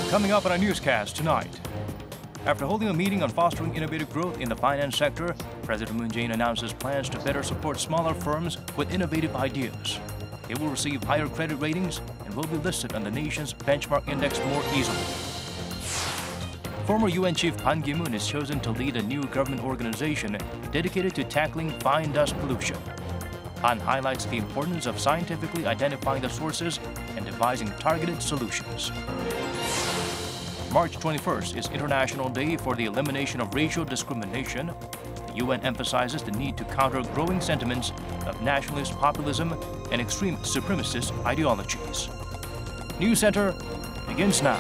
Coming up on our newscast tonight. After holding a meeting on fostering innovative growth in the finance sector, President Moon Jae-in announces plans to better support smaller firms with innovative ideas. They will receive higher credit ratings and will be listed on the nation's benchmark index more easily. Former UN Chief Ban Kimoon is chosen to lead a new government organization dedicated to tackling fine dust pollution. Han highlights the importance of scientifically identifying the sources and devising targeted solutions. March 21st is International Day for the Elimination of Racial Discrimination. The UN emphasizes the need to counter growing sentiments of nationalist populism and extreme supremacist ideologies. News Center begins now.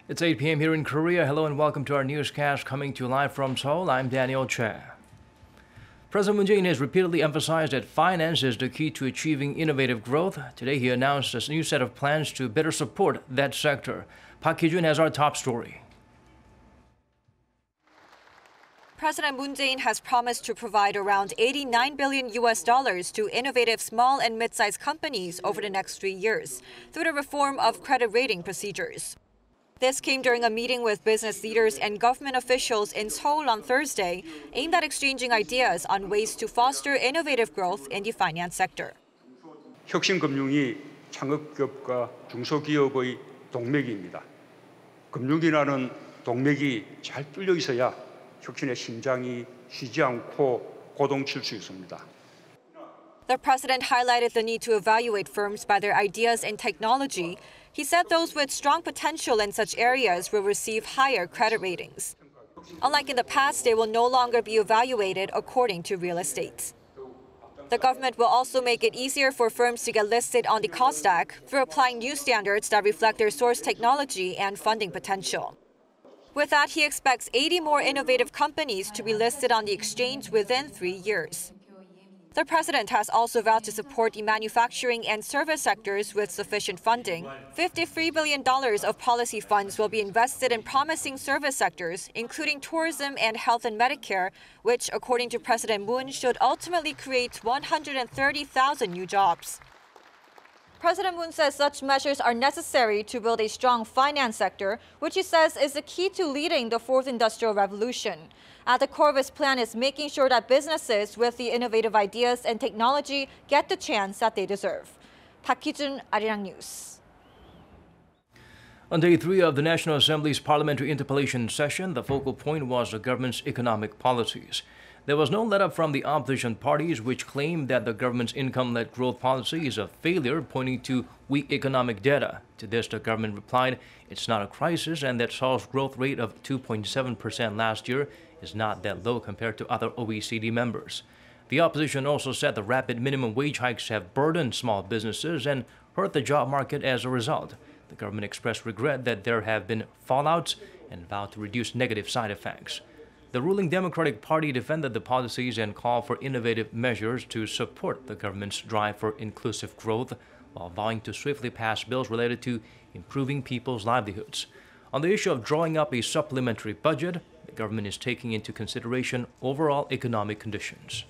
It's 8 p.m. here in Korea. Hello and welcome to our newscast coming to you live from Seoul. I'm Daniel Che. President Moon Jae-in has repeatedly emphasized that finance is the key to achieving innovative growth. Today he announced a new set of plans to better support that sector. Park Hee-jun has our top story. President Moon Jae-in has promised to provide around $89 billion to innovative small and mid-sized companies over the next 3 years through the reform of credit rating procedures. This came during a meeting with business leaders and government officials in Seoul on Thursday, aimed at exchanging ideas on ways to foster innovative growth in the finance sector. 혁신금융이 창업기업과 중소기업의 동맥입니다. 금융이라는 동맥이 잘 뚫려 있어야 혁신의 심장이 쉬지 않고 고동칠 수 있습니다. The president highlighted the need to evaluate firms by their ideas in technology. He said those with strong potential in such areas will receive higher credit ratings. Unlike in the past, they will no longer be evaluated according to real estate. The government will also make it easier for firms to get listed on the KOSDAQ through applying new standards that reflect their source technology and funding potential. With that, he expects 80 more innovative companies to be listed on the exchange within 3 years. The president has also vowed to support the manufacturing and service sectors with sufficient funding. $53 billion of policy funds will be invested in promising service sectors, including tourism and health and Medicare, which, according to President Moon, should ultimately create 130,000 new jobs. President Moon says such measures are necessary to build a strong finance sector, which he says is the key to leading the fourth industrial revolution. At the core of his plan is making sure that businesses with the innovative ideas and technology get the chance that they deserve. Park Hee-jun, Arirang News. On day 3 of the National Assembly's parliamentary interpellation session, the focal point was the government's economic policies. There was no let-up from the opposition parties, which claimed that the government's income-led growth policy is a failure, pointing to weak economic data. To this, the government replied it's not a crisis and that Seoul's growth rate of 2.7% last year is not that low compared to other OECD members. The opposition also said the rapid minimum wage hikes have burdened small businesses and hurt the job market as a result. The government expressed regret that there have been fallouts and vowed to reduce negative side effects. The ruling Democratic Party defended the policies and called for innovative measures to support the government's drive for inclusive growth, while vowing to swiftly pass bills related to improving people's livelihoods. On the issue of drawing up a supplementary budget, the government is taking into consideration overall economic conditions.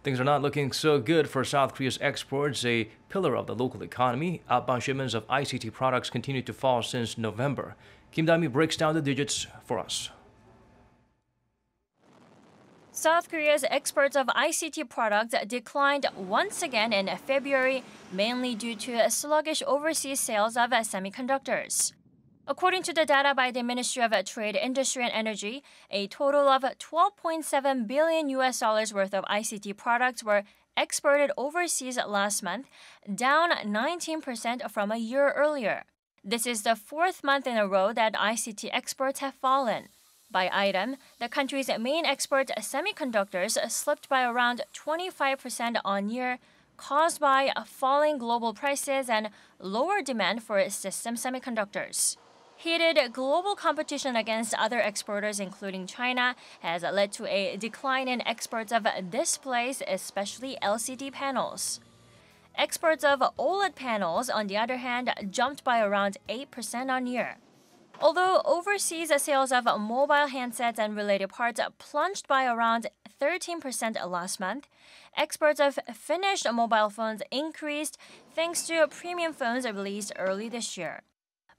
Things are not looking so good for South Korea's exports, a pillar of the local economy. Outbound shipments of ICT products continue to fall since November. Kim Da-mi breaks down the digits for us. South Korea's exports of ICT products declined once again in February, mainly due to sluggish overseas sales of semiconductors. According to the data by the Ministry of Trade, Industry and Energy, a total of $12.7 billion worth of ICT products were exported overseas last month, down 19% from a year earlier. This is the 4th month in a row that ICT exports have fallen. By item, the country's main export, semiconductors, slipped by around 25% on year, caused by falling global prices and lower demand for system semiconductors. Heated global competition against other exporters, including China, has led to a decline in exports of displays, especially LCD panels. Exports of OLED panels, on the other hand, jumped by around 8% on year. Although overseas sales of mobile handsets and related parts plunged by around 13% last month, exports of finished mobile phones increased thanks to premium phones released early this year.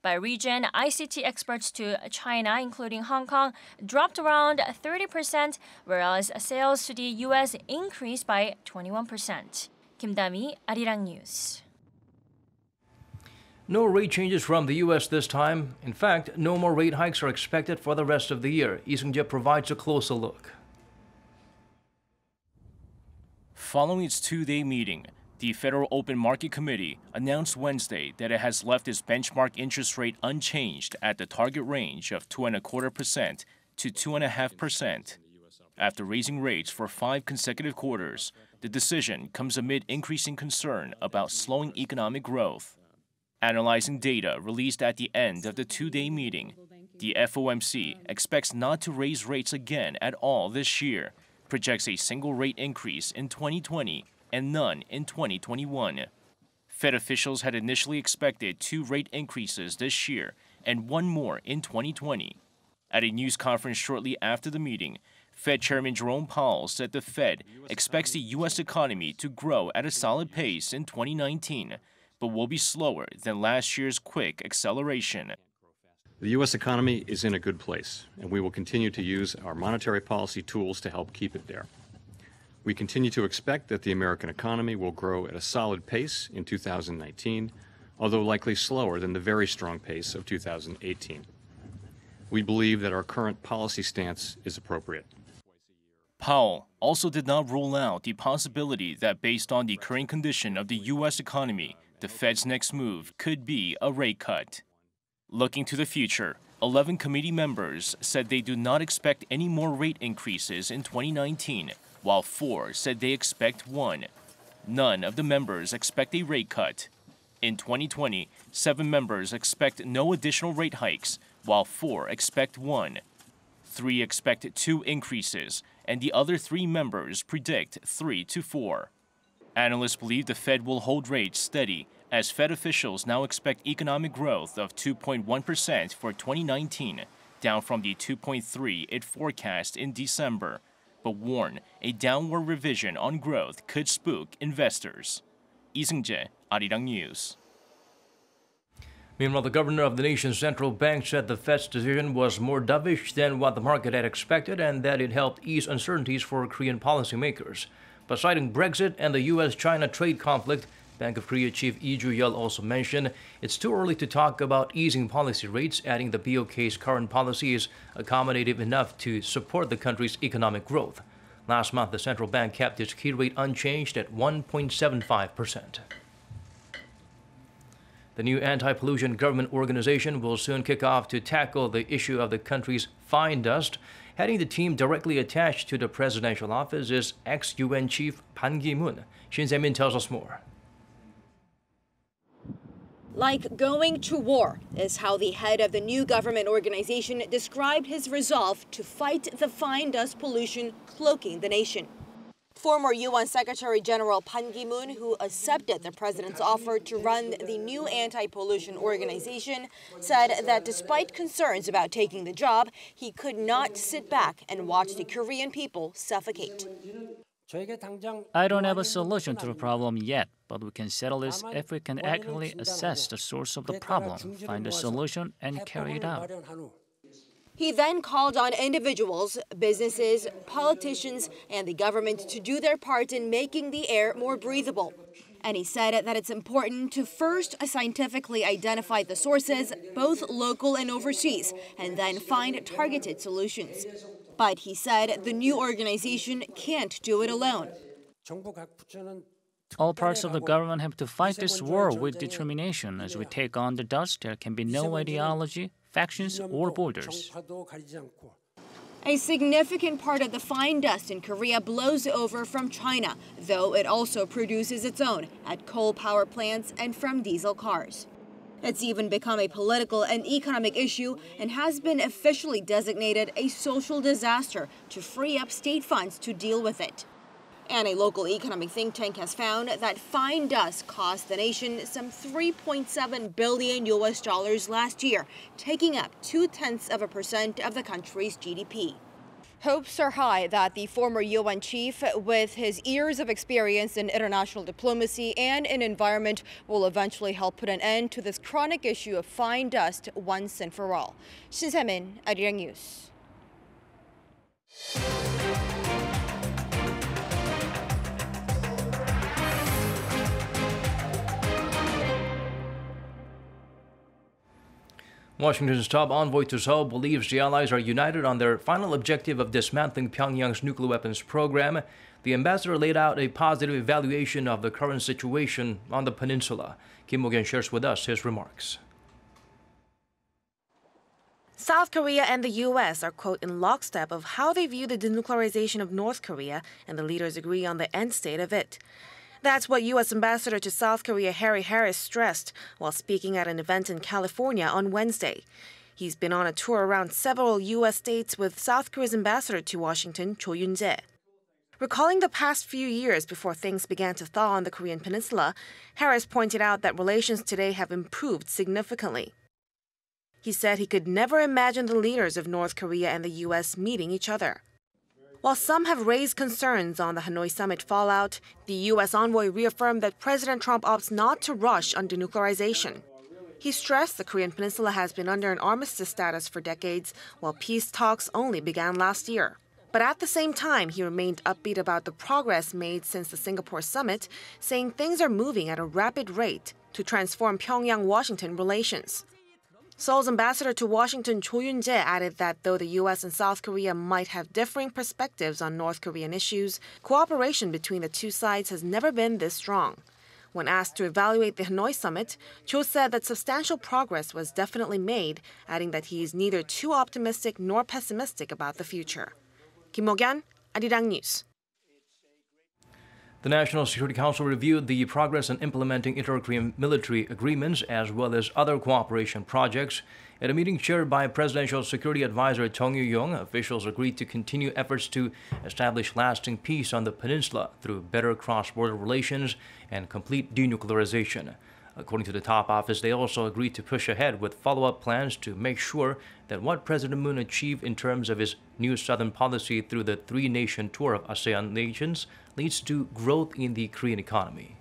By region, ICT exports to China, including Hong Kong, dropped around 30%, whereas sales to the U.S. increased by 21%. Kim Da-mi, Arirang News. No rate changes from the U.S. this time. In fact, no more rate hikes are expected for the rest of the year. Lee Seung-jae provides a closer look. Following its two-day meeting, the Federal Open Market Committee announced Wednesday that it has left its benchmark interest rate unchanged at the target range of 2.25% to 2.5%. After raising rates for 5 consecutive quarters, the decision comes amid increasing concern about slowing economic growth. Analyzing data released at the end of the two-day meeting, the FOMC expects not to raise rates again at all this year, projects a single rate increase in 2020 and none in 2021. Fed officials had initially expected 2 rate increases this year and 1 more in 2020. At a news conference shortly after the meeting, Fed Chairman Jerome Powell said the Fed expects the U.S. economy to grow at a solid pace in 2019, but will be slower than last year's quick acceleration. The U.S. economy is in a good place, and we will continue to use our monetary policy tools to help keep it there. We continue to expect that the American economy will grow at a solid pace in 2019, although likely slower than the very strong pace of 2018. We believe that our current policy stance is appropriate. Powell also did not rule out the possibility that based on the current condition of the U.S. economy, the Fed's next move could be a rate cut. Looking to the future, 11 committee members said they do not expect any more rate increases in 2019, while 4 said they expect 1. None of the members expect a rate cut. In 2020, 7 members expect no additional rate hikes, while 4 expect 1. 3 expect 2 increases, and the other 3 members predict 3 to 4. Analysts believe the Fed will hold rates steady, as Fed officials now expect economic growth of 2.1% for 2019, down from the 2.3% it forecast in December, but warn a downward revision on growth could spook investors. Lee Seung-jae, Arirang News. Meanwhile, the governor of the nation's central bank said the Fed's decision was more dovish than what the market had expected and that it helped ease uncertainties for Korean policymakers. But citing Brexit and the U.S.-China trade conflict, Bank of Korea Chief Lee Joo-yeol also mentioned it's too early to talk about easing policy rates, adding the BOK's current policy is accommodative enough to support the country's economic growth. Last month, the central bank kept its key rate unchanged at 1.75%. The new anti-pollution government organization will soon kick off to tackle the issue of the country's fine dust. Heading the team directly attached to the presidential office is ex-UN chief Kimoon. Shin Se-min tells us more. Like going to war is how the head of the new government organization described his resolve to fight the fine dust pollution cloaking the nation. Former UN Secretary General Ban Ki-moon, who accepted the president's offer to run the new anti-pollution organization, said that despite concerns about taking the job, he could not sit back and watch the Korean people suffocate. I don't have a solution to the problem yet, but we can settle this if we can accurately assess the source of the problem, find a solution, and carry it out. He then called on individuals, businesses, politicians, and the government to do their part in making the air more breathable. And he said that it's important to first scientifically identify the sources, both local and overseas, and then find targeted solutions. But he said the new organization can't do it alone. All parts of the government have to fight this war with determination. As we take on the dust, there can be no ideology, factions, or borders. A significant part of the fine dust in Korea blows over from China, though it also produces its own at coal power plants and from diesel cars. It's even become a political and economic issue and has been officially designated a social disaster to free up state funds to deal with it. And a local economic think tank has found that fine dust cost the nation some $3.7 billion last year, taking up 0.2% of the country's GDP. Hopes are high that the former UN chief, with his years of experience in international diplomacy and in environment, will eventually help put an end to this chronic issue of fine dust once and for all. Shin Se-min, Arirang News. Washington's top envoy to Seoul believes the allies are united on their final objective of dismantling Pyongyang's nuclear weapons program. The ambassador laid out a positive evaluation of the current situation on the peninsula. Kimoon shares with us his remarks. South Korea and the U.S. are, quote, in lockstep of how they view the denuclearization of North Korea, and the leaders agree on the end state of it. That's what U.S. Ambassador to South Korea Harry Harris stressed while speaking at an event in California on Wednesday. He's been on a tour around several U.S. states with South Korea's ambassador to Washington, Cho Yoon-jae. Recalling the past few years before things began to thaw on the Korean peninsula, Harris pointed out that relations today have improved significantly. He said he could never imagine the leaders of North Korea and the U.S. meeting each other. While some have raised concerns on the Hanoi summit fallout, the U.S. envoy reaffirmed that President Trump opts not to rush on denuclearization. He stressed the Korean peninsula has been under an armistice status for decades, while peace talks only began last year. But at the same time, he remained upbeat about the progress made since the Singapore summit, saying things are moving at a rapid rate to transform Pyongyang-Washington relations. Seoul's ambassador to Washington, Cho Yoon-jae, added that though the U.S. and South Korea might have differing perspectives on North Korean issues, cooperation between the two sides has never been this strong. When asked to evaluate the Hanoi summit, Cho said that substantial progress was definitely made, adding that he is neither too optimistic nor pessimistic about the future. Kim Mo-gyun, Arirang News. The National Security Council reviewed the progress in implementing inter-Korean military agreements as well as other cooperation projects. At a meeting chaired by Presidential Security Advisor Jong-un, officials agreed to continue efforts to establish lasting peace on the peninsula through better cross-border relations and complete denuclearization. According to the top office, they also agreed to push ahead with follow-up plans to make sure that what President Moon achieved in terms of his new southern policy through the three-nation tour of ASEAN nations leads to growth in the Korean economy.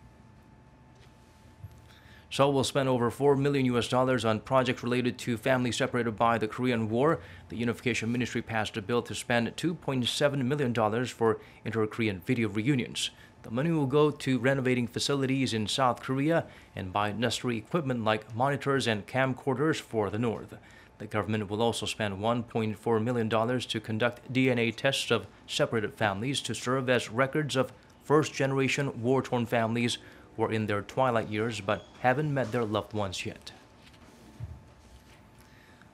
Seoul will spend over $4 million on projects related to families separated by the Korean War. The Unification Ministry passed a bill to spend $2.7 million for inter-Korean video reunions. The money will go to renovating facilities in South Korea and buy necessary equipment like monitors and camcorders for the North. The government will also spend $1.4 million to conduct DNA tests of separated families to serve as records of first-generation war-torn families who are in their twilight years but haven't met their loved ones yet.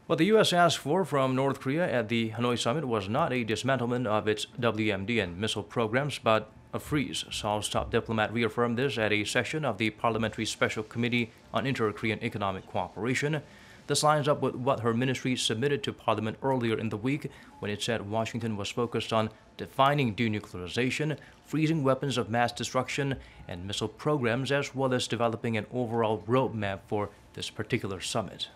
What the U.S. asked for from North Korea at the Hanoi summit was not a dismantlement of its WMD and missile programs, but a freeze. Seoul's top diplomat reaffirmed this at a session of the Parliamentary Special Committee on Inter-Korean Economic Cooperation. This lines up with what her ministry submitted to Parliament earlier in the week when it said Washington was focused on defining denuclearization, freezing weapons of mass destruction, and missile programs, as well as developing an overall roadmap for this particular summit.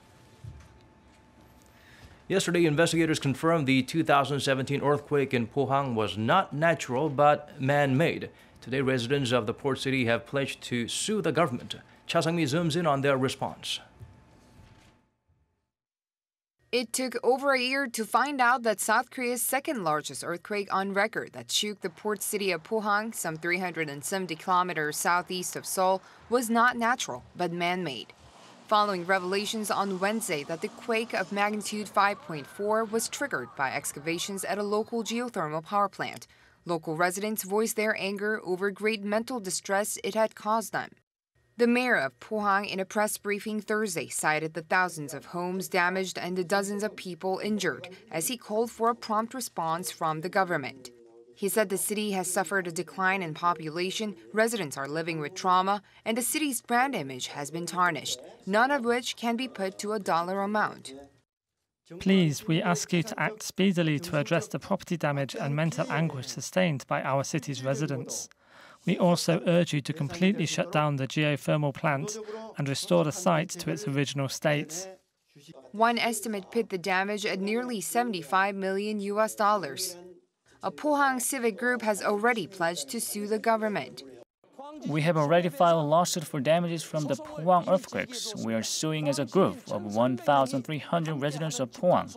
Yesterday, investigators confirmed the 2017 earthquake in Pohang was not natural but man-made. Today, residents of the port city have pledged to sue the government. Cha Sang-mi zooms in on their response. It took over a year to find out that South Korea's second-largest earthquake on record that shook the port city of Pohang, some 370 kilometers southeast of Seoul, was not natural but man-made. Following revelations on Wednesday that the quake of magnitude 5.4 was triggered by excavations at a local geothermal power plant, local residents voiced their anger over great mental distress it had caused them. The mayor of Pohang, in a press briefing Thursday, cited the thousands of homes damaged and the dozens of people injured, as he called for a prompt response from the government. He said the city has suffered a decline in population, residents are living with trauma, and the city's brand image has been tarnished, none of which can be put to a dollar amount. Please, we ask you to act speedily to address the property damage and mental anguish sustained by our city's residents. We also urge you to completely shut down the geothermal plant and restore the site to its original state. One estimate put the damage at nearly $75 million. A Pohang civic group has already pledged to sue the government. We have already filed a lawsuit for damages from the Pohang earthquakes. We are suing as a group of 1,300 residents of Pohang,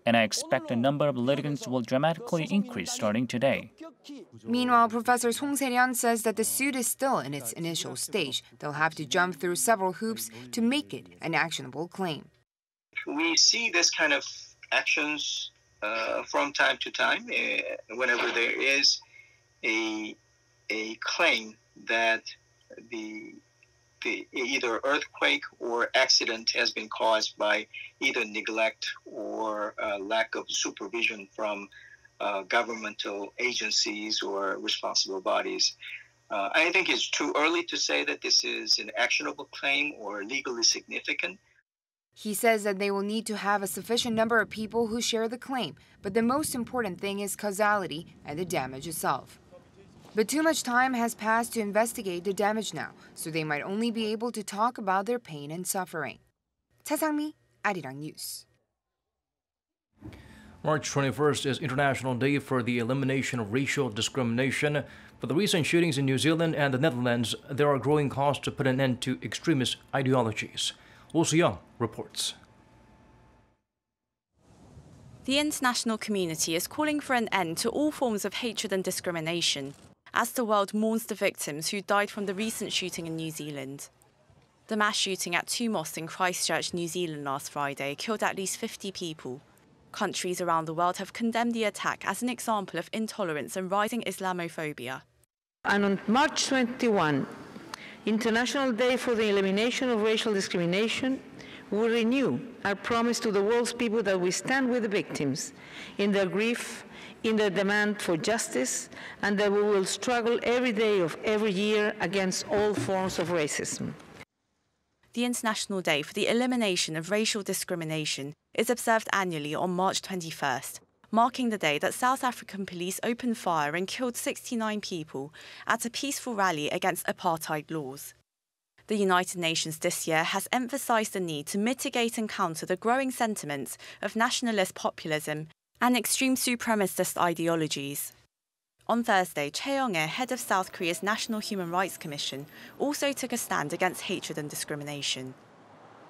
and I expect the number of litigants will dramatically increase starting today. Meanwhile, Professor Song Se-ryun says that the suit is still in its initial stage. They'll have to jump through several hoops to make it an actionable claim. We see this kind of actions from time to time whenever there is a claim that the either earthquake or accident has been caused by either neglect or lack of supervision from governmental agencies or responsible bodies. I think it's too early to say that this is an actionable claim or legally significant. He says that they will need to have a sufficient number of people who share the claim, but the most important thing is causality and the damage itself. But too much time has passed to investigate the damage now, so they might only be able to talk about their pain and suffering. Cha Sang-mi, Arirang News. March 21st is International Day for the Elimination of Racial Discrimination. For the recent shootings in New Zealand and the Netherlands, there are growing calls to put an end to extremist ideologies. Joong-young reports. The international community is calling for an end to all forms of hatred and discrimination, as the world mourns the victims who died from the recent shooting in New Zealand. The mass shooting at two mosques in Christchurch, New Zealand last Friday killed at least 50 people. Countries around the world have condemned the attack as an example of intolerance and rising Islamophobia. And on March 21, International Day for the Elimination of Racial Discrimination, we renew our promise to the world's people that we stand with the victims in their grief, in their demand for justice, and that we will struggle every day of every year against all forms of racism. The International Day for the Elimination of Racial Discrimination is observed annually on March 21st, marking the day that South African police opened fire and killed 69 people at a peaceful rally against apartheid laws. The United Nations this year has emphasised the need to mitigate and counter the growing sentiments of nationalist populism and extreme supremacist ideologies. On Thursday, Jae-in, head of South Korea's National Human Rights Commission, also took a stand against hatred and discrimination.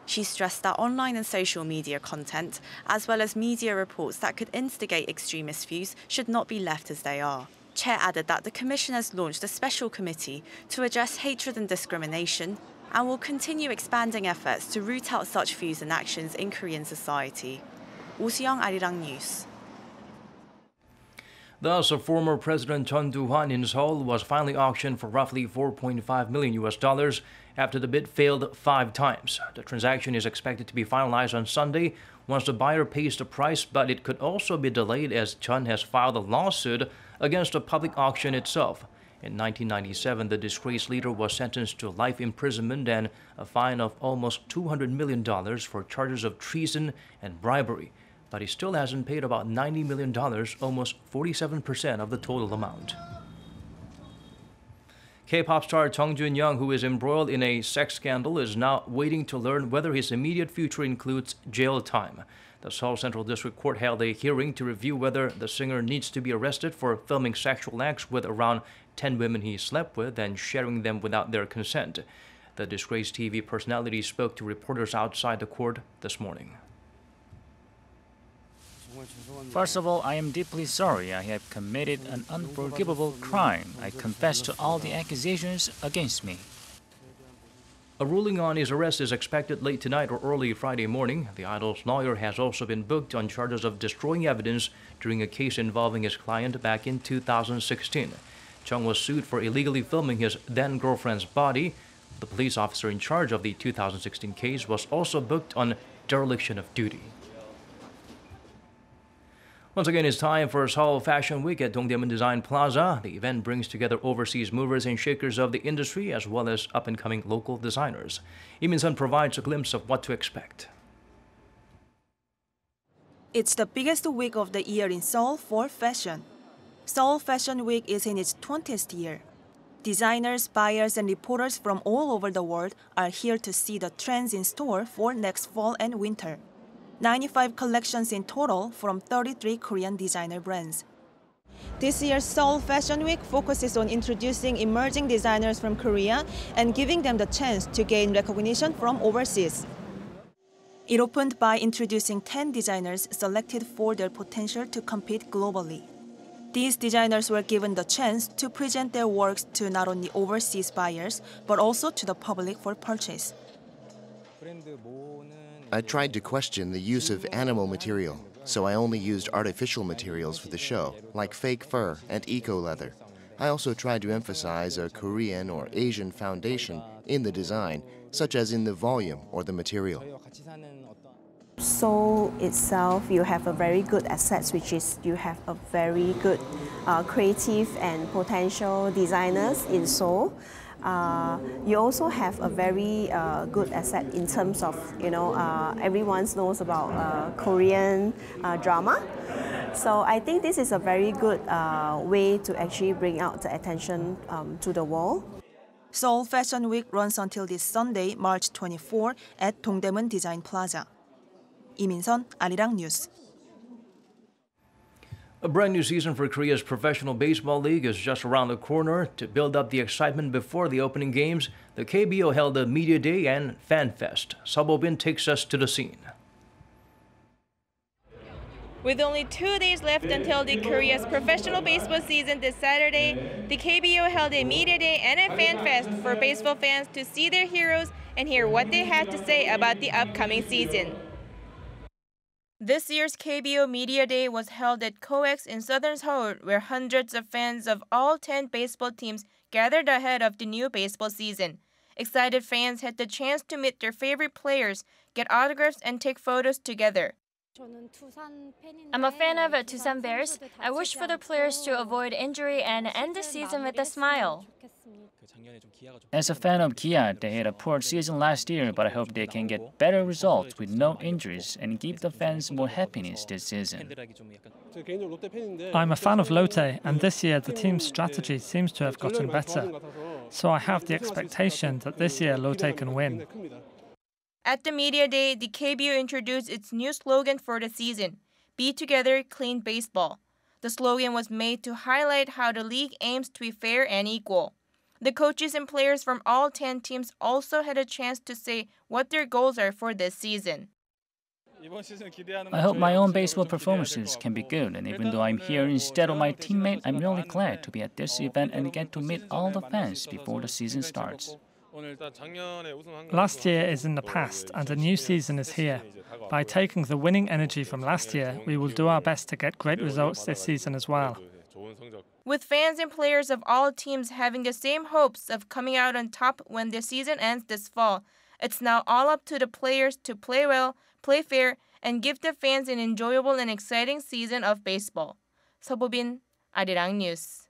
She stressed that online and social media content, as well as media reports that could instigate extremist views, should not be left as they are. Chair added that the Commission has launched a special committee to address hatred and discrimination and will continue expanding efforts to root out such views and actions in Korean society. Joongyoung, Arirang News. Thus, former President Chun Doo-hwan in Seoul was finally auctioned for roughly $4.5 million after the bid failed 5 times. The transaction is expected to be finalized on Sunday once the buyer pays the price, but it could also be delayed as Chun has filed a lawsuit against the public auction itself. In 1997, the disgraced leader was sentenced to life imprisonment and a fine of almost $200 million for charges of treason and bribery. But he still hasn't paid about $90 million, almost 47% of the total amount. K-pop star Joon-young, who is embroiled in a sex scandal, is now waiting to learn whether his immediate future includes jail time. The Seoul Central District Court held a hearing to review whether the singer needs to be arrested for filming sexual acts with around 10 women he slept with and sharing them without their consent. The disgraced TV personality spoke to reporters outside the court this morning. First of all, I am deeply sorry. I have committed an unforgivable crime. I confess to all the accusations against me. A ruling on his arrest is expected late tonight or early Friday morning. The idol's lawyer has also been booked on charges of destroying evidence during a case involving his client back in 2016. Chung was sued for illegally filming his then-girlfriend's body. The police officer in charge of the 2016 case was also booked on dereliction of duty. Once again, it's time for Seoul Fashion Week at Dongdaemun Design Plaza. The event brings together overseas movers and shakers of the industry as well as up-and-coming local designers. Lee Min-sun provides a glimpse of what to expect. It's the biggest week of the year in Seoul for fashion. Seoul Fashion Week is in its 20th year. Designers, buyers, and reporters from all over the world are here to see the trends in store for next fall and winter. 95 collections in total from 33 Korean designer brands. This year's Seoul Fashion Week focuses on introducing emerging designers from Korea and giving them the chance to gain recognition from overseas. It opened by introducing 10 designers selected for their potential to compete globally. These designers were given the chance to present their works to not only overseas buyers, but also to the public for purchase. I tried to question the use of animal material, so I only used artificial materials for the show, like fake fur and eco-leather. I also tried to emphasize a Korean or Asian foundation in the design, such as in the volume or the material. Seoul itself, you have a very good assets, which is you have a very good creative and potential designers in Seoul. You also have a very good asset in terms of, everyone knows about Korean drama. So I think this is a very good way to actually bring out the attention to the wall. Seoul Fashion Week runs until this Sunday, March 24 at Dongdaemun Design Plaza. 이민선, Arirang News. A brand new season for Korea's Professional Baseball League is just around the corner. To build up the excitement before the opening games, the KBO held a Media Day and Fan Fest. Sobobin takes us to the scene. With only 2 days left until the Korea's professional baseball season this Saturday, the KBO held a Media Day and a Fan Fest for baseball fans to see their heroes and hear what they had to say about the upcoming season. This year's KBO Media Day was held at COEX in southern Seoul, where hundreds of fans of all 10 baseball teams gathered ahead of the new baseball season. Excited fans had the chance to meet their favorite players, get autographs, and take photos together. I'm a fan of Tusan Bears. I wish for the players to avoid injury and end the season with a smile. As a fan of Kia, they had a poor season last year, but I hope they can get better results with no injuries and give the fans more happiness this season. I'm a fan of Lotte, and this year the team's strategy seems to have gotten better. So I have the expectation that this year Lotte can win. At the Media Day, the KBO introduced its new slogan for the season, Be Together, Clean Baseball. The slogan was made to highlight how the league aims to be fair and equal. The coaches and players from all 10 teams also had a chance to say what their goals are for this season. I hope my own baseball performances can be good, and even though I'm here instead of my teammate, I'm really glad to be at this event and get to meet all the fans before the season starts. Last year is in the past and a new season is here. By taking the winning energy from last year, we will do our best to get great results this season as well. With fans and players of all teams having the same hopes of coming out on top when the season ends this fall, it's now all up to the players to play well, play fair, and give the fans an enjoyable and exciting season of baseball. 서보빈, Arirang News.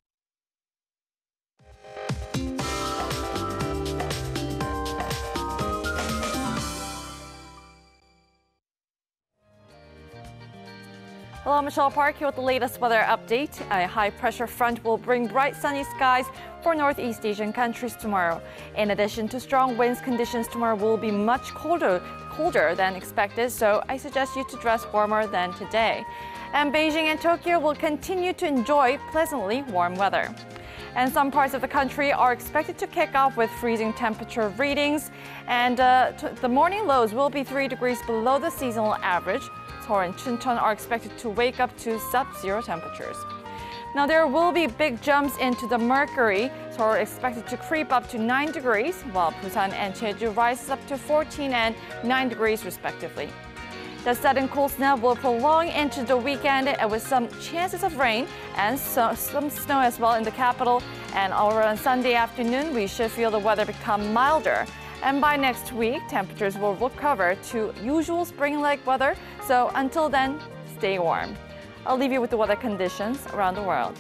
Hello, Michelle Park here with the latest weather update. A high-pressure front will bring bright sunny skies for Northeast Asian countries tomorrow. In addition to strong winds, conditions tomorrow will be much colder than expected, so I suggest you to dress warmer than today. And Beijing and Tokyo will continue to enjoy pleasantly warm weather. And some parts of the country are expected to kick off with freezing temperature readings, and the morning lows will be 3 degrees below the seasonal average. Seoul and Chuncheon are expected to wake up to sub-zero temperatures. Now there will be big jumps into the mercury. Seoul are expected to creep up to 9 degrees, while Busan and Jeju rises up to 14 and 9 degrees respectively. The sudden cool snap will prolong into the weekend with some chances of rain and some snow as well in the capital. And around Sunday afternoon, we should feel the weather become milder. And by next week, temperatures will recover to usual spring-like weather. So until then, stay warm. I'll leave you with the weather conditions around the world.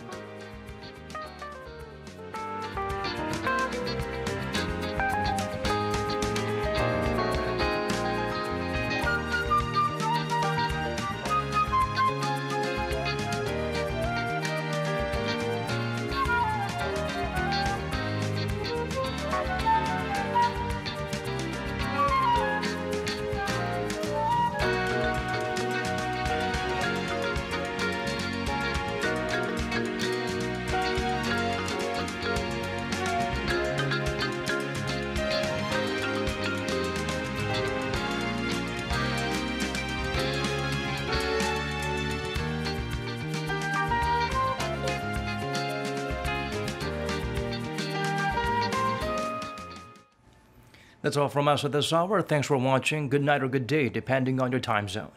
That's all from us at this hour. Thanks for watching. Good night or good day, depending on your time zone.